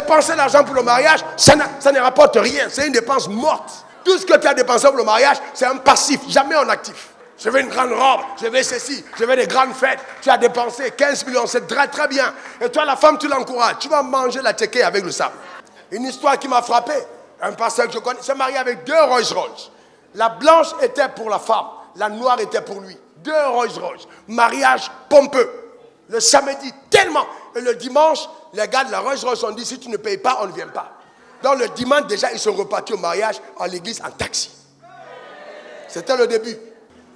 dépenser l'argent pour le mariage, ça ne rapporte rien. C'est une dépense morte. Tout ce que tu as dépensé pour le mariage, c'est un passif, jamais un actif. Je veux une grande robe, je veux ceci, je veux des grandes fêtes. Tu as dépensé 15 millions, c'est très très bien. Et toi, la femme, tu l'encourages. Tu vas manger la teke avec le sable. Une histoire qui m'a frappé. Un pasteur que je connais s'est marié avec 2 Rolls-Royce. La blanche était pour la femme, la noire était pour lui. 2 Rolls-Royce. Mariage pompeux. Le samedi, tellement. Et le dimanche, les gars de la Rolls-Royce ont dit, si tu ne payes pas, on ne vient pas. Donc le dimanche, déjà, ils sont repartis au mariage en l'église en taxi. C'était le début.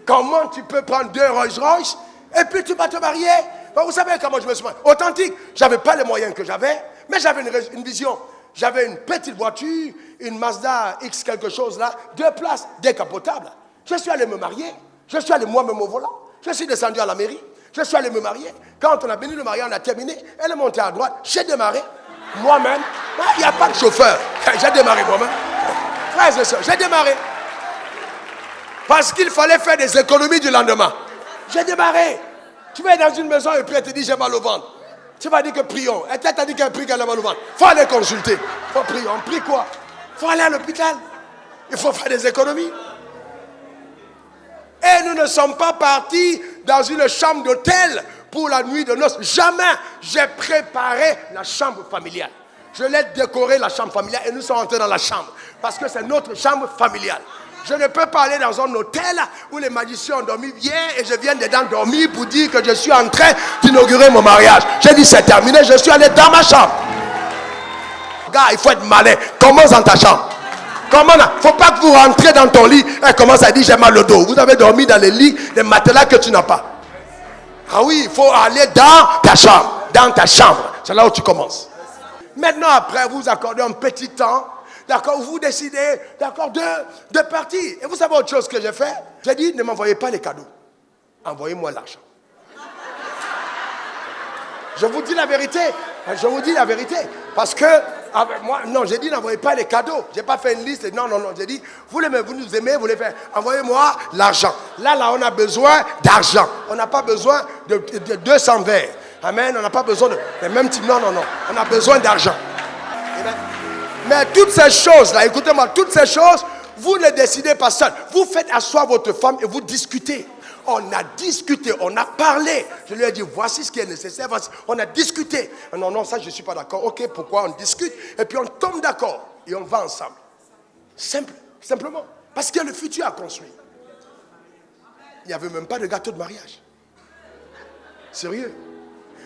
Comment tu peux prendre 2 Rolls-Royce et puis tu vas te marier? Vous savez comment je me suis marié? Authentique. Je n'avais pas les moyens que j'avais, mais j'avais une vision. J'avais une petite voiture, une Mazda X quelque chose là, 2 places, décapotable. Je suis allé me marier. Je suis allé moi-même au volant. Je suis descendu à la mairie. Je suis allé me marier. Quand on a béni le mariage, on a terminé. Elle est montée à droite. J'ai démarré moi-même. Il n'y a pas de chauffeur. J'ai démarré moi-même. Frères et sœurs, j'ai démarré. Parce qu'il fallait faire des économies du lendemain. J'ai démarré. Tu vas dans une maison et puis elle te dit j'ai mal au ventre. Tu vas dire que prions. Et elle t'a dit qu'elle prie qu'elle a mal au ventre. Il faut aller consulter. Il faut prier. On prie quoi? Il faut aller à l'hôpital. Il faut faire des économies. Et nous ne sommes pas partis dans une chambre d'hôtel pour la nuit de noces. Jamais. J'ai préparé la chambre familiale. Je l'ai décoré la chambre familiale et nous sommes entrés dans la chambre. Parce que c'est notre chambre familiale. Je ne peux pas aller dans un hôtel où les magiciens ont dormi. Viens et je viens dedans dormir pour dire que je suis en train d'inaugurer mon mariage. J'ai dit c'est terminé, je suis allé dans ma chambre. Gars, il faut être malin. Commence dans ta chambre. Comment? Il ne faut pas que vous rentrez dans ton lit et commence à dire j'ai mal au dos. Vous avez dormi dans les lits, les matelas que tu n'as pas. Ah oui, il faut aller dans ta chambre. Dans ta chambre. C'est là où tu commences. Maintenant, après, vous accordez un petit temps. D'accord, vous décidez, d'accord, de partir. Et vous savez autre chose que j'ai fait? J'ai dit, ne m'envoyez pas les cadeaux. Envoyez-moi l'argent. Je vous dis la vérité. Je vous dis la vérité. Parce que, avec moi, non, j'ai dit, n'envoyez pas les cadeaux. Je n'ai pas fait une liste. Non. J'ai dit, vous nous aimez, vous les faites. Envoyez-moi l'argent. Là, on a besoin d'argent. On n'a pas besoin de 200 verres. Amen. On n'a pas besoin de les mêmes types. Non. On a besoin d'argent. Mais toutes ces choses-là, écoutez-moi, toutes ces choses, vous ne décidez pas seul. Vous faites asseoir votre femme et vous discutez. On a discuté, on a parlé. Je lui ai dit, voici ce qui est nécessaire. Voici. On a discuté. Non, ça je ne suis pas d'accord. Ok, pourquoi on discute? Et puis on tombe d'accord et on va ensemble. Simplement. Parce qu'il y a le futur à construire. Il n'y avait même pas de gâteau de mariage. Sérieux.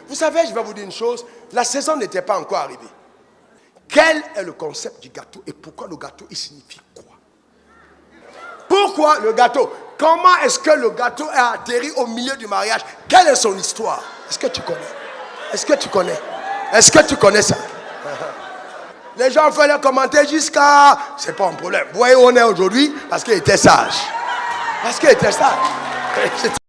Vous savez, je vais vous dire une chose. La saison n'était pas encore arrivée. Quel est le concept du gâteau et pourquoi le gâteau, il signifie quoi? Pourquoi le gâteau? Comment est-ce que le gâteau a atterri au milieu du mariage? Quelle est son histoire? Est-ce que tu connais? Est-ce que tu connais? Est-ce que tu connais ça? Les gens font les commentaires jusqu'à... C'est pas un problème. Vous voyez où on est aujourd'hui? Parce qu'il était sage. Parce qu'il était sage.